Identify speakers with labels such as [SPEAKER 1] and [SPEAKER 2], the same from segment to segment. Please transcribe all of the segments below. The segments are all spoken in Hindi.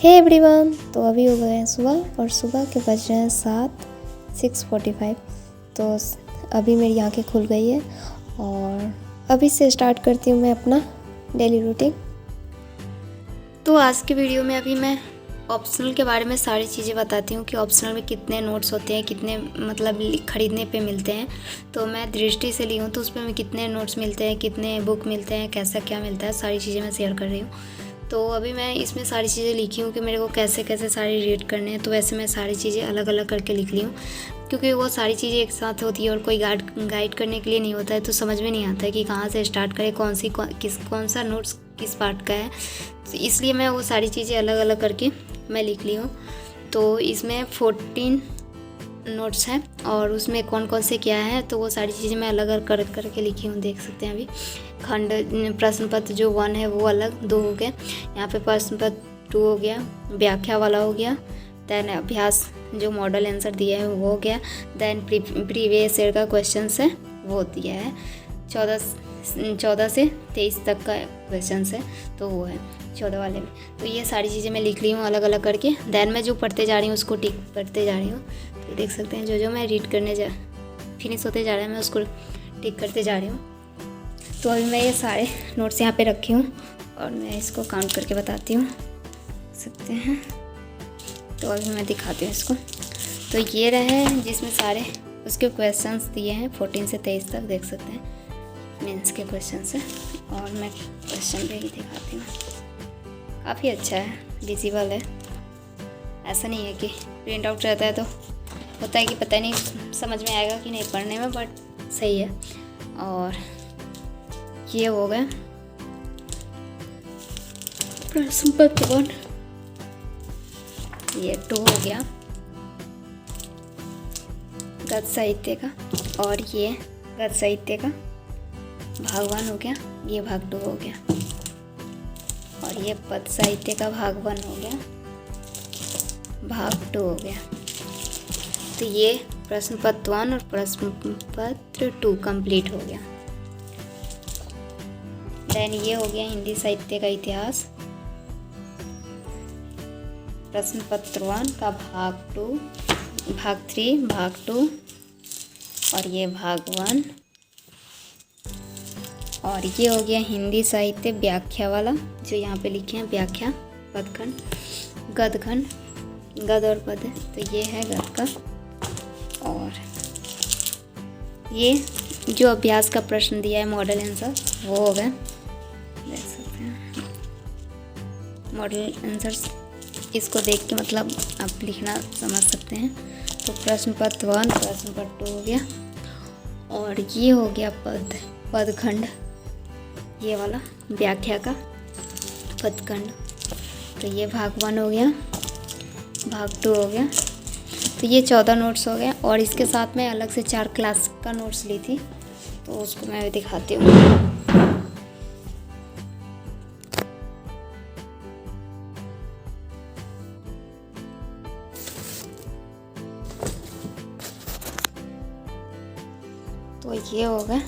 [SPEAKER 1] हे एवरीवन, तो अभी हो गए हैं सुबह और सुबह के बज रहे हैं 6:45। तो अभी मेरी आंखें खुल गई है और अभी से स्टार्ट करती हूँ मैं अपना डेली रूटीन। तो आज की वीडियो में अभी मैं ऑप्शनल के बारे में सारी चीज़ें बताती हूँ कि ऑप्शनल में कितने नोट्स होते हैं, कितने मतलब खरीदने पे मिलते हैं। तो मैं दृष्टि से ली हूँ तो उसमें में कितने नोट्स मिलते हैं, कितने बुक मिलते हैं, कैसा क्या मिलता है, सारी चीज़ें मैं शेयर कर रही हूँ। तो अभी मैं इसमें सारी चीज़ें लिखी हूँ कि मेरे को कैसे कैसे सारी रीड करने हैं। तो वैसे मैं सारी चीज़ें अलग अलग करके लिख ली हूँ क्योंकि वो सारी चीज़ें एक साथ होती है और कोई गाइड करने के लिए नहीं होता है, तो समझ में नहीं आता है कि कहाँ से स्टार्ट करें, कौन सा नोट्स किस पार्ट का है। तो इसलिए मैं वो सारी चीज़ें अलग अलग करके मैं लिख ली हूँ। तो इसमें 14 नोट्स हैं और उसमें कौन कौन से क्या है, तो वो सारी चीज़ें मैं अलग अलग करके लिखी हूँ, देख सकते हैं। अभी खंड प्रश्न पत्र जो 1 है वो अलग 2 हो गए, यहाँ पे प्रश्न पत्र 2 हो गया, व्याख्या वाला हो गया, दैन अभ्यास जो मॉडल आंसर दिया है वो हो गया, दैन प्रीवियस ईयर का क्वेश्चन है वो दिया है 14 से 23 तक का क्वेश्चन है, तो वो है 14 वाले में। तो ये सारी चीज़ें मैं लिख ली हूँ अलग अलग करके। दैन मैं जो पढ़ते जा रही हूँ उसको टिक करते जा रही हूँ। तो देख सकते हैं जो मैं रीड करने फिनिश होते जा रहा है मैं उसको टिक करते जा रही हूँ। तो अभी मैं ये सारे नोट्स यहाँ पे रखी हूँ और मैं इसको काउंट करके बताती हूँ, सकते हैं। तो अभी मैं दिखाती हूँ इसको। तो ये रहे जिसमें सारे उसके क्वेश्चंस दिए हैं 14 से 23 तक, देख सकते हैं मेंस के क्वेश्चन है। और मैं क्वेश्चन भी दिखाती हूँ, काफ़ी अच्छा है, विजिबल है, ऐसा नहीं है कि प्रिंट आउट रहता है तो होता है कि पता नहीं समझ में आएगा कि नहीं पढ़ने में, बट सही है। और ये हो गया प्रश्न पत्र 1, ये 2 हो गया गद्य साहित्य का, और ये गद्य साहित्य का भाग 1 हो गया, ये भाग 2 हो गया, और ये पद साहित्य का भाग 1 हो गया, भाग 2 हो गया। तो ये प्रश्न पत्र 1 और प्रश्न पत्र 2 कंप्लीट हो गया। देन ये हो गया हिंदी साहित्य का इतिहास, प्रश्न पत्र 1 का भाग 2, भाग 3, भाग 2, और ये भाग 1। और ये हो गया हिंदी साहित्य व्याख्या वाला, जो यहाँ पे लिखे हैं व्याख्या, पदखंड, गद्यखंड, गद्य और पद, तो ये है गद्य का। और ये जो अभ्यास का प्रश्न दिया है मॉडल आंसर वो हो गया, देख सकते हैं मॉडल आंसर्स, इसको देख के मतलब आप लिखना समझ सकते हैं। तो प्रश्न पत्र 1, प्रश्न पत्र 2 हो गया, और ये हो गया पदखंड, ये वाला व्याख्या का पदखंड। तो ये भाग 1 हो गया, भाग 2 हो गया। तो ये 14 नोट्स हो गए, और इसके साथ में अलग से 4 क्लास का नोट्स ली थी, तो उसको मैं दिखाती हूँ। तो ये हो गया,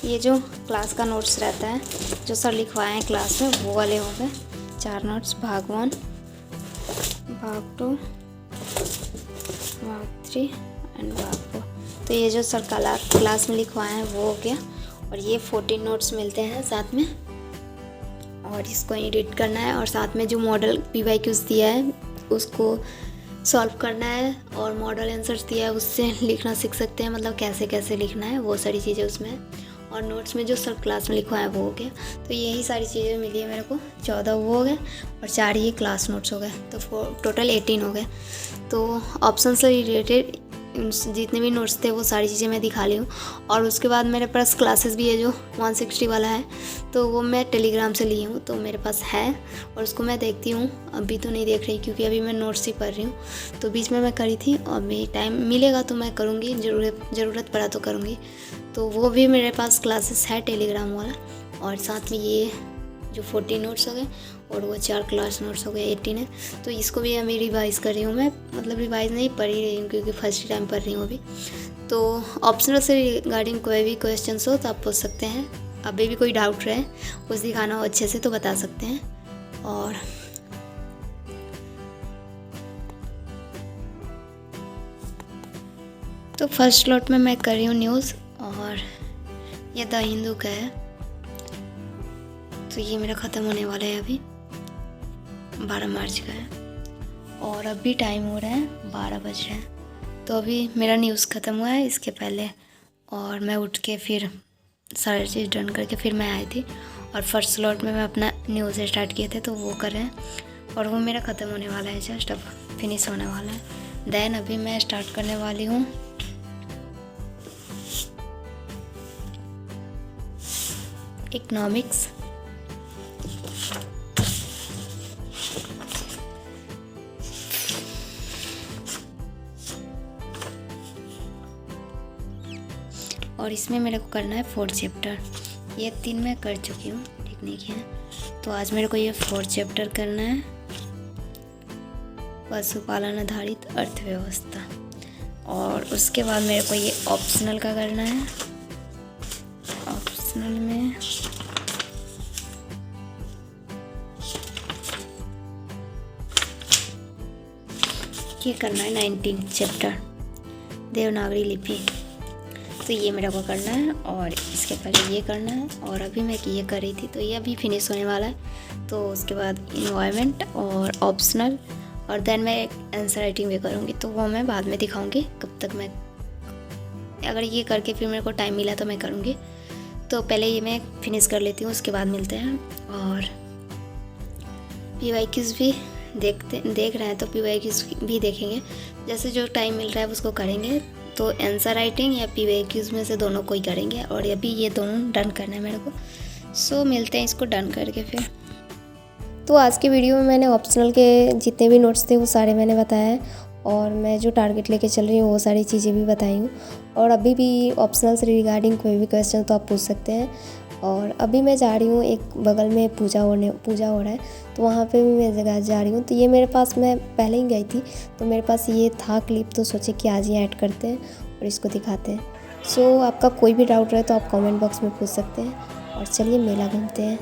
[SPEAKER 1] ये जो क्लास का नोट्स रहता है जो सर लिखवाए हैं क्लास में वो वाले हो गए 4 नोट्स, भाग 1, भाग 2, भाग 3 एंड भाग 4। तो ये जो सर क्लास में लिखवाए हैं वो हो गया, और ये 14 नोट्स मिलते हैं साथ में, और इसको एडिट करना है, और साथ में जो मॉडल PYQs दिया है उसको सॉल्व करना है, और मॉडल आंसर्स दिया है उससे लिखना सीख सकते हैं, मतलब कैसे कैसे लिखना है वो सारी चीज़ें उसमें। और नोट्स में जो सर क्लास में लिखवाया है वो हो गया। तो यही सारी चीज़ें मिली है मेरे को, 14 वो हो गए और 4 ये क्लास नोट्स हो गए, तो टोटल 18 हो गए। तो ऑप्शन से रिलेटेड जितने भी नोट्स थे वो सारी चीज़ें मैं दिखा ली हूँ। और उसके बाद मेरे पास क्लासेस भी है जो 160 वाला है, तो वो मैं टेलीग्राम से ली हूँ, तो मेरे पास है और उसको मैं देखती हूँ। अभी तो नहीं देख रही क्योंकि अभी मैं नोट्स ही पढ़ रही हूँ, तो बीच में मैं करी थी, और अभी टाइम मिलेगा तो मैं करूँगी, ज़रूरत पड़ा तो करूँगी। तो वो भी मेरे पास क्लासेस है टेलीग्राम वाला, और साथ में ये जो 14 नोट्स हो गए और वो 4 क्लास नोट्स हो गए 18 है। तो इसको भी अभी रिवाइज़ कर रही हूँ मैं, मतलब रिवाइज़ नहीं पढ़ ही रही हूँ क्योंकि फर्स्ट टाइम पढ़ रही हूँ अभी। तो ऑप्शनल से रिगार्डिंग कोई भी क्वेश्चन हो तो आप पूछ सकते हैं, अभी भी कोई डाउट रहे कुछ दिखाना हो अच्छे से तो बता सकते हैं। और तो फर्स्ट स्लॉट में मैं कर रही हूँ न्यूज़, और ये द हिंदू का है। तो ये मेरा ख़त्म होने वाला है, अभी 12 मार्च का है और अभी टाइम हो रहा है 12 बज रहे हैं। तो अभी मेरा न्यूज़ ख़त्म हुआ है इसके पहले, और मैं उठ के फिर सारी चीज़ डन करके फिर मैं आई थी, और फर्स्ट स्लॉट में मैं अपना न्यूज़ स्टार्ट किए थे तो वो कर रहे हैं, और वो मेरा ख़त्म होने वाला है, जस्ट अब फिनिश होने वाला है। देन अभी मैं स्टार्ट करने वाली हूँ इकोनॉमिक्स। और इसमें मेरे को करना है 4 चैप्टर। ये 3 मैं कर चुकी हूँ, ठीक नहीं किया है। तो आज मेरे को ये 4 चैप्टर करना है, पशुपालन आधारित अर्थव्यवस्था। और उसके बाद मेरे को ये ऑप्शनल का करना है। ऑप्शनल में ये करना है 19 चैप्टर देवनागरी लिपि। तो ये मेरे को करना है, और इसके पहले ये करना है, और अभी मैं ये कर रही थी तो ये अभी फिनिश होने वाला है। तो उसके बाद इन्वायरमेंट और ऑप्शनल, और देन मैं आंसर राइटिंग भी करूँगी, तो वो मैं बाद में दिखाऊंगी कब तक मैं, अगर ये करके फिर मेरे को टाइम मिला तो मैं करूँगी। तो पहले ये मैं फिनिश कर लेती हूँ, उसके बाद मिलते हैं। और PYQs भी देख रहे हैं तो PYQs भी देखेंगे, जैसे जो टाइम मिल रहा है उसको करेंगे। तो आंसर राइटिंग या PYQs में से दोनों को ही करेंगे, और अभी ये दोनों डन करना है मेरे को। सो मिलते हैं इसको डन करके फिर। तो आज की वीडियो में मैंने ऑप्शनल के जितने भी नोट्स थे वो सारे मैंने बताया है, और मैं जो टारगेट लेके चल रही हूँ वो सारी चीज़ें भी बताई हूँ। और अभी भी ऑप्शनल से रिगार्डिंग कोई भी क्वेश्चन तो आप पूछ सकते हैं। और अभी मैं जा रही हूँ, एक बगल में पूजा हो रहा है, तो वहाँ पे भी मैं जगह जा रही हूँ। तो ये मेरे पास, मैं पहले ही गई थी तो मेरे पास ये था क्लिप, तो सोचे कि आज ही ऐड करते हैं और इसको दिखाते हैं। सो आपका कोई भी डाउट रहे तो आप कमेंट बॉक्स में पूछ सकते हैं। और चलिए मेला घूमते हैं।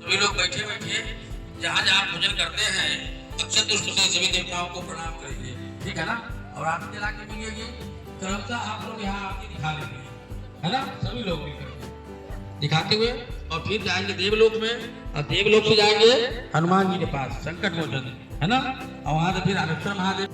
[SPEAKER 2] सभी लोग बैठे बैठे जहाँ जहाँ भोजन करते हैं अक्षत दुष्ट से सभी देवताओं को प्रणाम करेंगे, ठीक है ना। और आरती ला के मिलेगी, क्रमशः आप लोग यहाँ आरती दिखा लेंगे, है ना। सभी लोग मिलकर दिखाते हुए, और फिर जाएंगे देवलोक में, और देवलोक से जाएंगे हनुमान जी के पास, संकट मोचन, है ना। और वहाँ से फिर आरक्षण महादेव